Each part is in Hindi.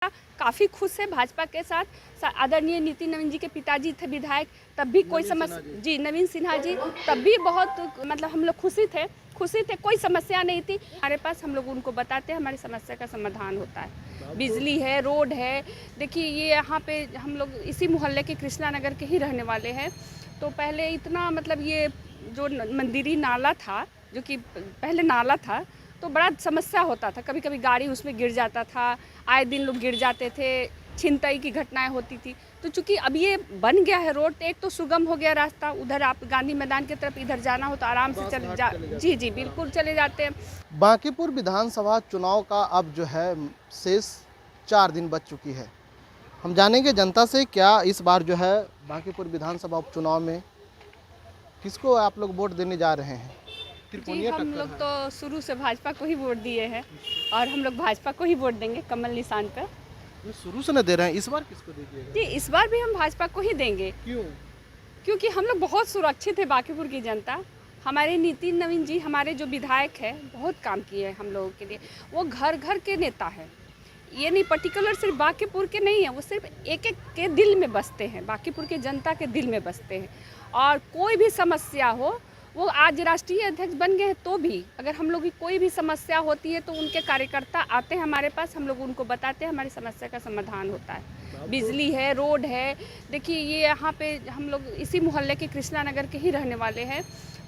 काफ़ी खुश है भाजपा के साथ। आदरणीय नितिन नवीन जी के पिताजी थे विधायक, तब भी कोई समस्या जी नवीन सिन्हा जी तब भी बहुत मतलब हम लोग खुशी थे, कोई समस्या नहीं थी हमारे पास। हम लोग उनको बताते हैं, हमारी समस्या का समाधान होता है। बिजली है, रोड है। देखिए ये यहाँ पे हम लोग इसी मोहल्ले के कृष्णा नगर के ही रहने वाले हैं। तो पहले इतना मतलब ये जो मंदिरी नाला था, जो कि पहले नाला था, तो बड़ा समस्या होता था। कभी कभी गाड़ी उसमें गिर जाता था, आए दिन लोग गिर जाते थे, छिनतई की घटनाएं होती थी। तो चूंकि अब ये बन गया है रोड, एक तो सुगम हो गया रास्ता, उधर आप गांधी मैदान की तरफ इधर जाना हो तो आराम से जी बिल्कुल चले जाते हैं। बांकीपुर विधानसभा चुनाव का अब जो है शेष 4 दिन बच चुकी है। हम जानेंगे जनता से क्या इस बार जो है बांकीपुर विधानसभा उपचुनाव में किसको आप लोग वोट देने जा रहे हैं। जी हम लोग तो शुरू से भाजपा को ही वोट दिए हैं और हम लोग भाजपा को ही वोट देंगे कमल निशान पर। शुरू से न दे रहे हैं, इस बार किसको दीजिएगा? जी इस बार भी हम भाजपा को ही देंगे। क्यों? क्योंकि हम लोग बहुत सुरक्षित है। बांकीपुर की जनता, हमारे नितिन नवीन जी हमारे जो विधायक है बहुत काम किए हैं हम लोगों के लिए। वो घर घर के नेता है, ये नहीं पर्टिकुलर सिर्फ बांकीपुर के नहीं है, वो सिर्फ एक एक के दिल में बसते हैं, बांकीपुर के जनता के दिल में बसते हैं। और कोई भी समस्या हो, वो आज राष्ट्रीय अध्यक्ष बन गए हैं तो भी अगर हम लोग की कोई भी समस्या होती है तो उनके कार्यकर्ता आते हैं हमारे पास, हम लोग उनको बताते हैं, हमारी समस्या का समाधान होता है। बिजली है, रोड है। देखिए ये यहाँ पे हम लोग इसी मोहल्ले के कृष्णा नगर के ही रहने वाले हैं।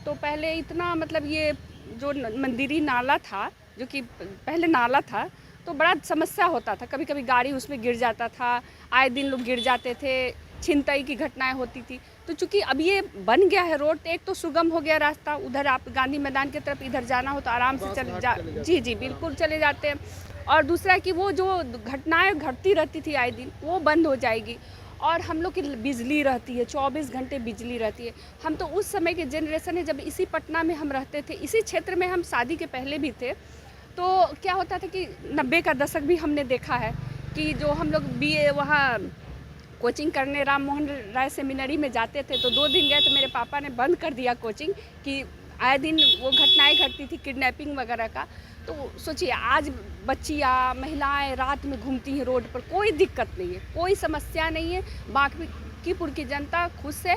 तो पहले इतना मतलब ये जो मंदिरी नाला था, जो कि पहले नाला था, तो बड़ा समस्या होता था। कभी कभी गाड़ी उसमें गिर जाता था, आए दिन लोग गिर जाते थे, छिनतई की घटनाएं होती थी। तो चूंकि अब ये बन गया है रोड, एक तो सुगम हो गया रास्ता, उधर आप गांधी मैदान की तरफ इधर जाना हो तो आराम से जी बिल्कुल चले जाते हैं। और दूसरा कि वो जो घटनाएं घटती रहती थी आए दिन, वो बंद हो जाएगी। और हम लोग की बिजली रहती है, 24 घंटे बिजली रहती है। हम तो उस समय के जनरेशन है जब इसी पटना में हम रहते थे, इसी क्षेत्र में हम शादी के पहले भी थे। तो क्या होता था कि 90 का दशक भी हमने देखा है कि जो हम लोग BA वहाँ कोचिंग करने राम मोहन राय सेमिनरी में जाते थे, तो 2 दिन गए तो मेरे पापा ने बंद कर दिया कोचिंग कि आए दिन वो घटनाएं घटती थी किडनैपिंग वगैरह का। तो सोचिए आज बच्चियाँ महिलाएं रात में घूमती हैं रोड पर, कोई दिक्कत नहीं है, कोई समस्या नहीं है। बांकीपुर की जनता खुश है।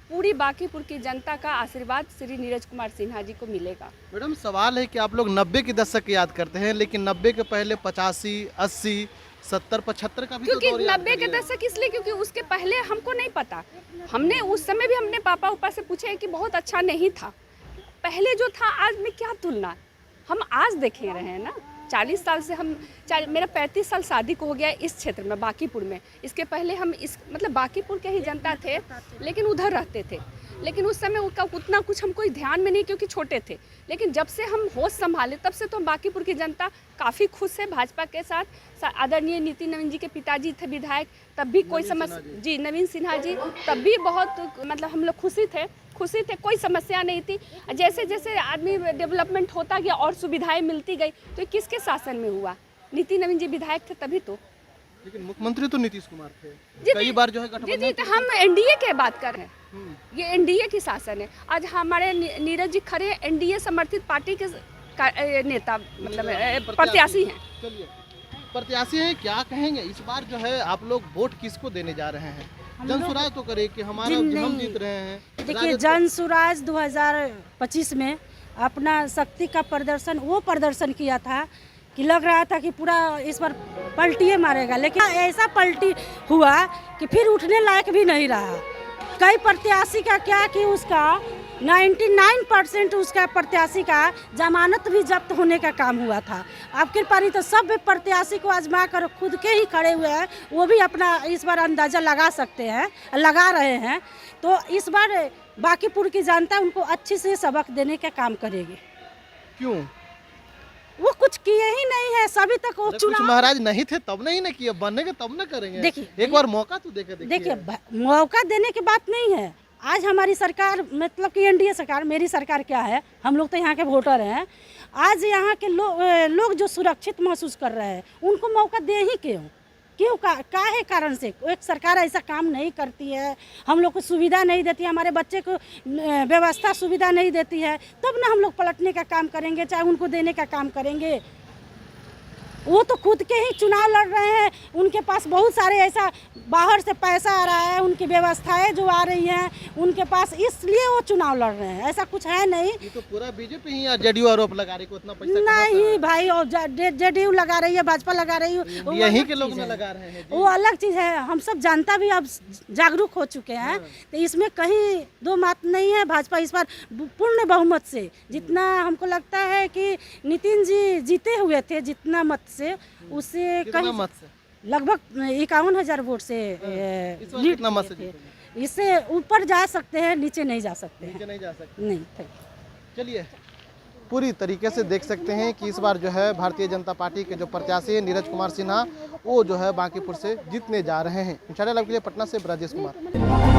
पूरी बांकीपुर की जनता का आशीर्वाद श्री नीरज कुमार सिन्हा जी को मिलेगा। मैडम सवाल है कि आप लोग 90 के दशक याद करते हैं, लेकिन 90 के पहले 85, 80, 70, 75 का भी क्योंकि तो दौर याद 90 के दशक इसलिए क्योंकि उसके पहले हमको नहीं पता। हमने उस समय भी हमने पापा उपा से पूछा है कि बहुत अच्छा नहीं था पहले जो था, आज में क्या तुलना। हम आज देखे रहे हैं ना, 40 साल से मेरा 35 साल शादी को हो गया इस क्षेत्र में बांकीपुर में। इसके पहले हम इस मतलब बांकीपुर के ही जनता थे, लेकिन उधर रहते थे। लेकिन उस समय उसका उतना कुछ हम कोई ध्यान में नहीं, क्योंकि छोटे थे। लेकिन जब से हम होश संभाले तब से तो हम बांकीपुर की जनता काफ़ी खुश है भाजपा के साथ। आदरणीय नितिन नवीन जी के पिताजी थे विधायक, तब भी कोई समस्या जी नवीन सिन्हा जी तब भी बहुत मतलब हम लोग खुशी थे, कोई समस्या नहीं थी। जैसे जैसे आदमी डेवलपमेंट होता गया और सुविधाएं मिलती गई, तो किसके शासन में हुआ? नितिन नवीन जी विधायक थे तभी तो। लेकिन मुख्यमंत्री तो नीतीश कुमार थे, कई बार जो है गठबंधन। तो हम NDA के बात कर रहे हैं, ये NDA की शासन है। आज हमारे नीरज जी खड़े NDA समर्थित पार्टी के नेता मतलब प्रत्याशी हैं। चलिए प्रत्याशी हैं, क्या कहेंगे इस बार जो है आप लोग वोट किसको देने जा रहे हैं? जनसुराज तो करे कि हमारा हम जीत रहे हैं। देखिए जनसुराज 2025 में अपना शक्ति का प्रदर्शन किया था कि लग रहा था कि पूरा इस बार पलटिए मारेगा, लेकिन ऐसा पलटी हुआ कि फिर उठने लायक भी नहीं रहा। कई प्रत्याशी का क्या कि उसका 99% उसका प्रत्याशी का जमानत भी जब्त होने का काम हुआ था। अब की पारी तो सब प्रत्याशी को आजमा कर खुद के ही खड़े हुए हैं, वो भी अपना इस बार अंदाज़ा लगा सकते हैं, लगा रहे हैं। तो इस बार बांकीपुर की जनता उनको अच्छे से सबक देने का काम करेगी। क्यों? वो कुछ किए ही नहीं है सभी तक। वो कुछ महाराज नहीं थे तब नहीं ना किए, बनेंगे तब ना करेंगे। देखिए एक बार मौका तो देखिए मौका देने की बात नहीं है। आज हमारी सरकार मतलब कि NDA सरकार, मेरी सरकार क्या है, हम लोग तो यहाँ के वोटर हैं। आज यहाँ के लोग जो सुरक्षित महसूस कर रहे हैं, उनको मौका दे ही क्यों काहे कारण से? एक सरकार ऐसा काम नहीं करती है, हम लोग को सुविधा नहीं देती है, हमारे बच्चे को व्यवस्था सुविधा नहीं देती है, तब ना हम लोग पलटने का काम करेंगे, चाहे उनको देने का काम करेंगे। वो तो खुद के ही चुनाव लड़ रहे हैं, उनके पास बहुत सारे ऐसा बाहर से पैसा आ रहा है, उनकी व्यवस्थाएं जो आ रही हैं उनके पास, इसलिए वो चुनाव लड़ रहे हैं, ऐसा कुछ है नहीं। ये तो पूरा बीजेपी ही या जेडीयू आरोप लगा रही है, उतना पैसा नहीं भाई, और जेडीयू लगा रही है, भाजपा लगा रही है, वो यही अलग के लोग चीज़ ना है। लगा रहे हैं जी। वो अलग चीज़ है। हम सब जनता भी अब जागरूक हो चुके हैं, तो इसमें कहीं दो बात नहीं है। भाजपा इस बार पूर्ण बहुमत से, जितना हमको लगता है कि नितिन जी जीते हुए थे जितना मत से, उससे कितना कहीं मत से? लगभग 51,000 वोट से इस बार लीड कितना मत से किए थे। जीतेंगे? इससे ऊपर जा सकते हैं, नीचे नहीं जा सकते नीचे हैं। नहीं जा सकते। नहीं, चलिए, पूरी तरीके से देख सकते हैं कि इस बार जो है भारतीय जनता पार्टी के जो प्रत्याशी हैं नीरज कुमार सिन्हा, वो जो है बांकीपुर से जीतने जा रहे हैं। इंशाल्लाह के लिए पटना से ब्रजेश कुमार।